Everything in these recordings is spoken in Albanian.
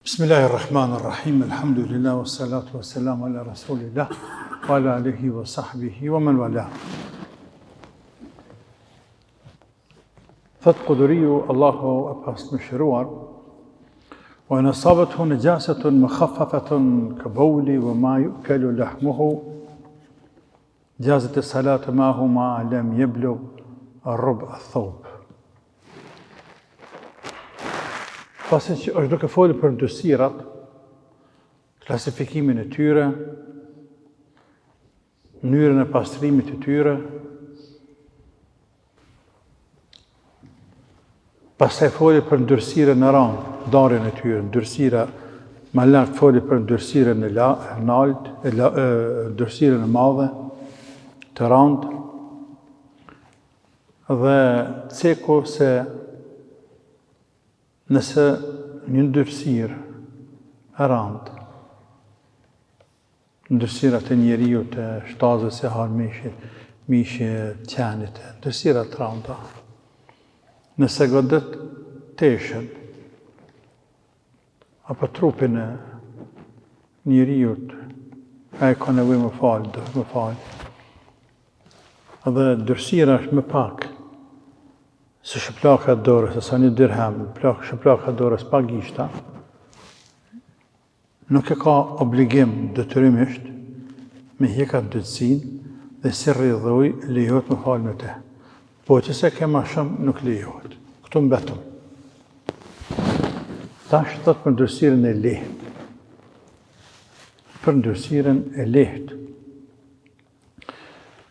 Bismillahirrahmanirrahim, alhamdulillah, wassalatu wassalamu ala rasulillah, wa ala alihi wa sahbihi wa man wala. Thot Quduriu, Allahu e pas më shëruar, wa in asabathu najasatun mukhaffafatun ka bawli wa ma yu'kalu lahmuhu jazat as-salatu ma'ahu ma lam yablugh ar-rub' ath-thawb. Pasi që është duke folë për ndërsirat, klasifikimin e tyre, mënyrën e pastrimit e tyre, pastaj folë për ndërsirën në rand, darjen e tyre, ndërsira më lart folë për ndërsirën e nalt, ndërsirën e madhe, të rand, dhe ceku se nëse një ndërsirë e rand, ndërsirat e njeriu të shtazës e harmishe qenit, ndërsirat të randa, nëse godet teshen, apo trupin e njeriut, a e ka nevojë më falë, dhe ndërsira është më pak, se shplaka e dorës, sa një dirhem, shplaka e dorës pa gishta, nuk e ka obligim detyrimisht me hjeka dytësinë dhe si rridhuj lejohet me falë me te. Po që se ke ma shumë nuk lejohet. Këtu mbetëm. Tash thot për ndërsiren e lehtë. Për ndërsiren e lehtë.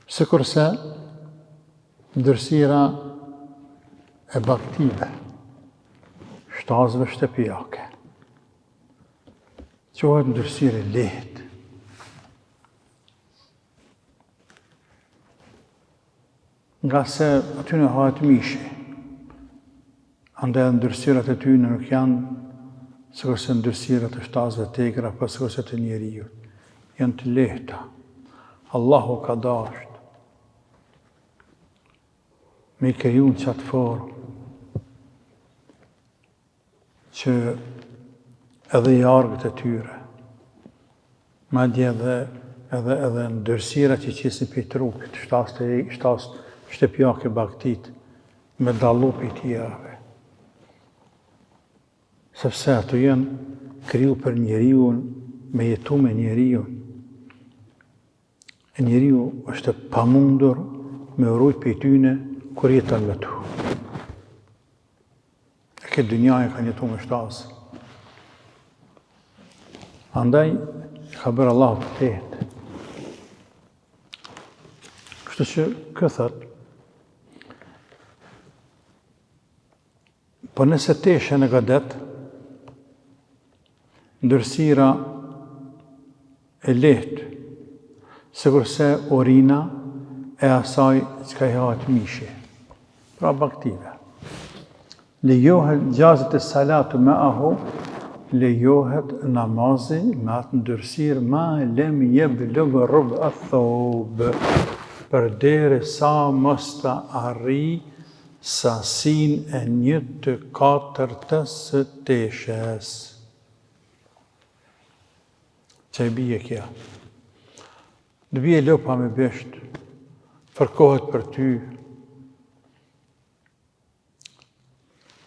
Sikurse ndërsira e baktive, shtazëve shtëpijake. Quhet ndërsirë e lehtë. Nga se aty në hahet mishi, andaj ndërsirat e ty nuk janë sikurse ndërsirat e shtazëve tegra, apo sikurse të njeriu. Janë të lehta. Allahu ka dashur me i kriju në qatë formë, që edhe jargët e tyre, madje edhe ndërsirat që qesin për trupit, shtas shtëpjake baktit, me dallu për tjerave. Sepse ato janë kriju për njeriun, me jetu me njeriun. E njeriu është pamundur me urujt për tyne kur jeton me tu. Këtë dynjaje ka jetu me shtasë. Andaj, ka bërë Allah për tehet. Kështu që këthët, po nëse teshe në gadet, ndërsira e lehtë, sikurse urina e asaj që ka i hahet mishi, pra baktive. Lejohet gjazet e salatu me ahu, lejohet namazi me atë ndërsirë ma lem yablugh ar-rub' ath-thawb, përderi sa mos ta arri sasin e 1/4 së teshes. Që i bije kja? Dë bije lopa me besht, fërkohet për ty.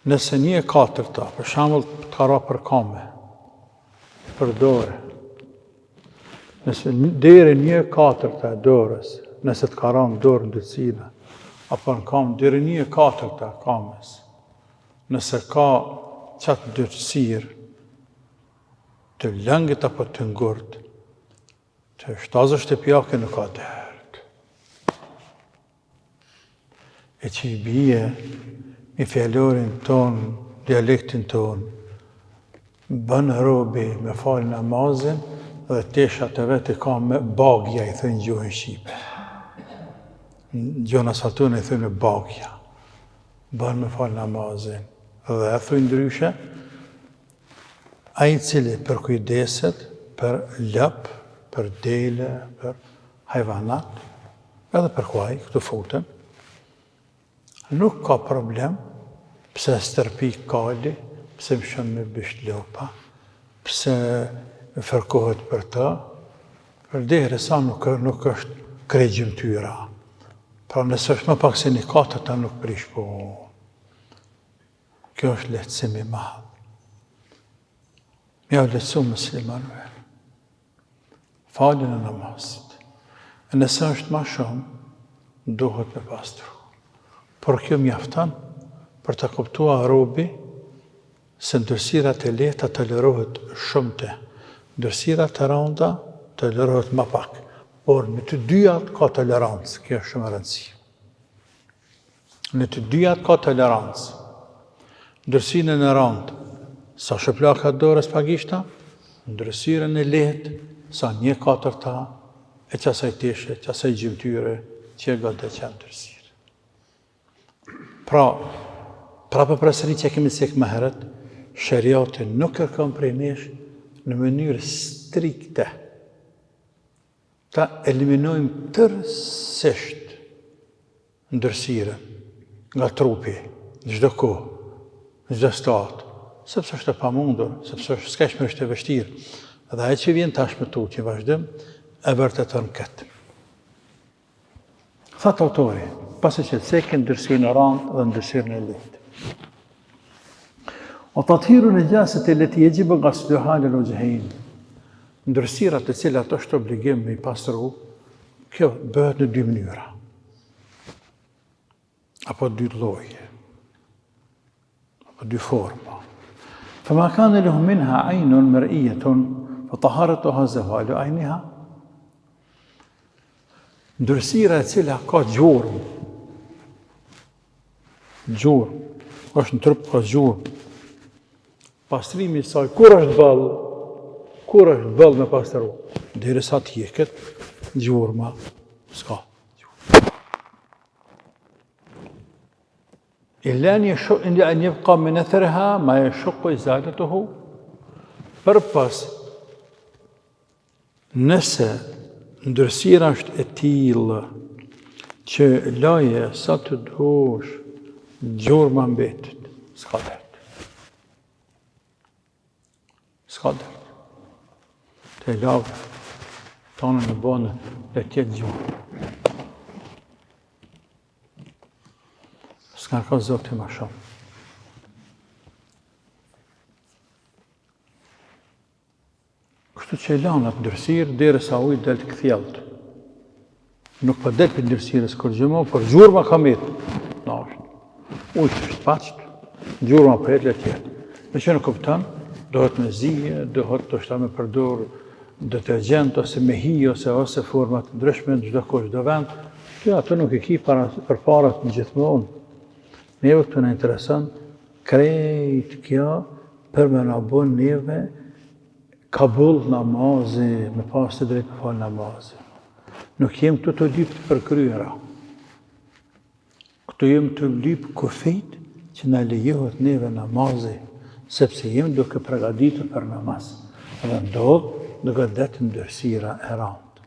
Nëse 1/4, për shembull të ka ra për kame, për dore, nëse deri 1/4 e dorës, nëse të ka ra në dorë në dytësina, apo në kamë, deri 1/4 e kamës, nëse ka qatë dytësirë, të lëngët apo të ngurt, të shtazë shtëpjake nuk ka dërtë. E që i bije, i fjallorin ton, dialektin ton, bën robi me falë namazin dhe teshat e vetë ka me bagja, i thënë gjuhën shqipe. Gjuhën asaltun i thënë bagja. Bën me falë namazin. Dhe e thënë ndryshe, a i cili për kujdeset, për lëp, për dele, për hajvanat, edhe për kuaj, këtu futën, nuk ka problem, pse stërpi kali, pse më shumë me bisht lopa, pse fërkohet për ta, për derisa nuk është krejt gjymtyra. Pra nëse është më pak se një 4 ta nuk prish, po kjo është lehtësim i madh. Mja lehtësu muslimanëve faljen e namazit. E nëse është ma shumë, duhet me pastru. Por kjo mjafton për të kuptuar robi se ndërsirat e lehta tolerohet shumëte, ndërsirat e rënda tolerohet më pak. Por në të dyjat ka tolerancë, kjo është shumë e rëndësishme. Në të dyjat ka tolerancë. Ndërsinë e rëndë, sa shëplaka dorës pagishta, ndërsiren e lehtë, sa 1/4 e qasaj teshe, qasaj gjymtyre, që e gëllë dhe qenë ndërsirë. Pra për përsëri që kemi cek më herët, shariati nuk kërkon prej nesh në mënyrë strikte ta eliminojmë tërësisht ndërsiren nga trupi, në çdo kohë, në çdo stat, sepse është e pamundur, sepse s'ka është e vështirë. Dhe ajo që vjen tash me tu, që vazhdim, e vërteton këtë. Thot autori, pasi që cekin ndërsiren e rëndë dhe ndërsiren e lehtë. وتطهير النجاسة التي يجب غسلها للوجهين. Ndërsirat të cilat është obligim me I pastru, kjo bëhet në 2 mënyra. Apo 2 lloje. Apo 2 forma. فما كان له منها عين مرئية فطهارتها زوال عينها. Ndërsira e cila ka gjurmë. Gjurmë. Është në trup ka gjurmë. Pastrimi I saj, kur është bëllë me pastru? Derisa t'jeket gjurma, s'ka. إلا أن يبقى من أثرها ما يشق إزالته. Përpas nëse ndërsira është e tillë që laje sa të dush gjurma mbetet, s'ka dert. S'ka dert. Të lavë, tonë në bonë dhe tjetë gjurë. S'ka ka Zoti ma shumë. Kështu që e lanë atë ndërsirë, derisa ujë del të këthjellët. Nuk për del për ndërsirës kër gjëmo, për gjurma ka metë. Në është. Ujë është paqët, gjurma për jetë le tjetë. Me që në kuptan, dohet me zije, dohet të shta me përdor detergjent, ose me hi, ose format ndryshme në çdo kohë, çdo vend. Kjo ato nuk I ki për parat në gjithmonë. Neve këtu në interesën, krejt kjo për me në bon neve kabull namazi, me pas të drejt me falë namazi. Nuk jem këtu të lypë për kryera. Këtu jem të lypë kufejt që në lejohet neve namazi, sepse jem duke përgatitur për namaz. Dhe ndodhë duke detë ndërsira e randë.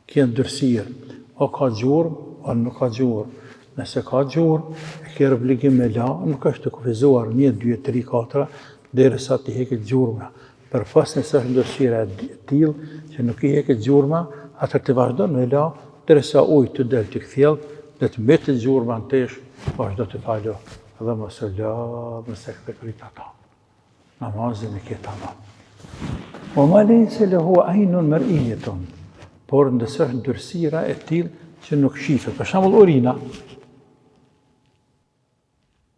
Kjo ndërsirë, o ka gjurëm, o nuk ka gjurëm. Nëse ka gjurëm, e kjerë obligim me la, nuk është të kufizuar 1, 2, 3, 4, derisa të heket gjurëma. Për pas nëse është ndërsira e tillë që nuk I heket gjurëma, atër të vazhdon me la, derisa ujë të del të këthjellë, dhe të mbetet gjurëma në tesh, vazhdo të falo. Dhe mos e la, mëse këtë kryt ata. Namazin e këtë tamam. O ma lejse lehu ajnun mër'ijetun, por ndësë është ndërsira e tillë që nuk shifet. Për shembull urina,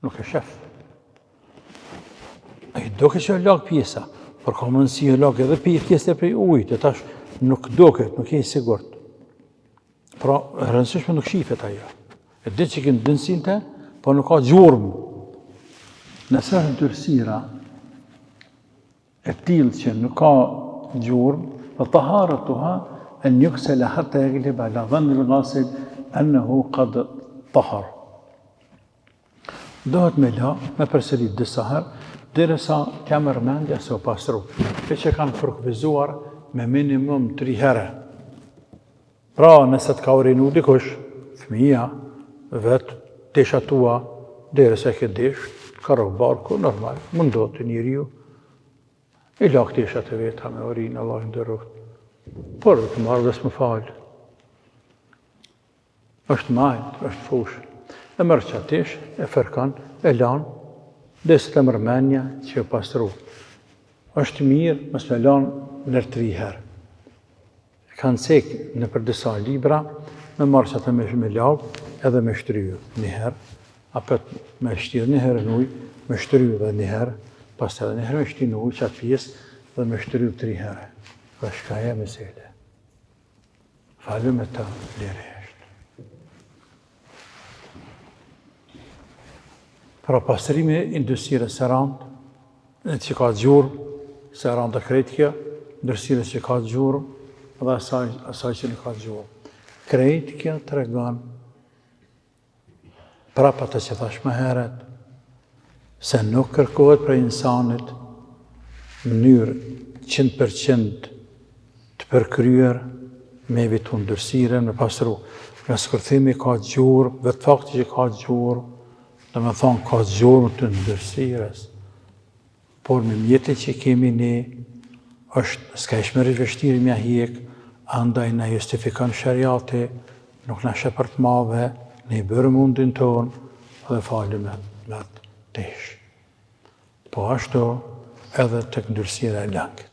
nuk e shef. Ai doke që e lag pjesa, por ka mundësi e lag edhe pjesë prej ujit, e tash nuk doket, nuk je I sigurt. Pra, e rëndësishme nuk shifet ajo. E ditë që kënë dënsinte, por nuk ka gjurmë. Nëse është ndërsira e tillë që nuk ka gjurmë, فطهارتها أن يغسل حتى يغلب على ظن الغاسل أنه قد طهر. Dohet me la, me përsërit disa herë, derisa ka mendja se u pastru. E që kanë përkufizuar me minimum 3 herë. Pra, nëse të ka urinu dikush, fëmija, vetë, tesha tua, derisa ke desh, ka rohë barku, normal, mundot të njeriu, I la këtishat e veta me orinë, Allah i ndërrot. Por dhe të marrë dhe s'më falë. Është majtë, është fushë. E mërë që atish, e fërkan, e lanë, dhe së të mërmenja që e pastru. Është mirë, mësë me lanë nër 3 herë. Kanë cekë në për disa libra, me marrë që atë me lagë, edhe me shtryu 1 herë, apet me shtirë 1 herë në ujë, me shtryu dhe 1 herë, pas të edhe 1 herë me shtirë në ujë që atë pjesë, dhe me shtryu 3 herë. Dhe shka e mesele. Falu me ta lirë. Pra pastrimi industrisë së randë, që ka gjurë, se randë e krejtë kjo, industrisë që ka gjurë, dhe asaj që në ka gjurë. Krejtë kjo të regon, prapa të që thash më heret, se nuk kërkohet për insanit mënyrë 100% të përkryer me evitu ndërsire, me pastru. Nga skërthimi ka gjurë, vetë fakti që ka gjurë, dhe me thonë ka gjurë të ndërsires. Por me mjetit që kemi ne, s'ka ishme rivështiri mja hjek, andaj na justifikon shariati, nuk na shepër të mave, ne i bërë mundin tonë, dhe falu me të tesh. Po ashtu edhe të ndërsire e langit.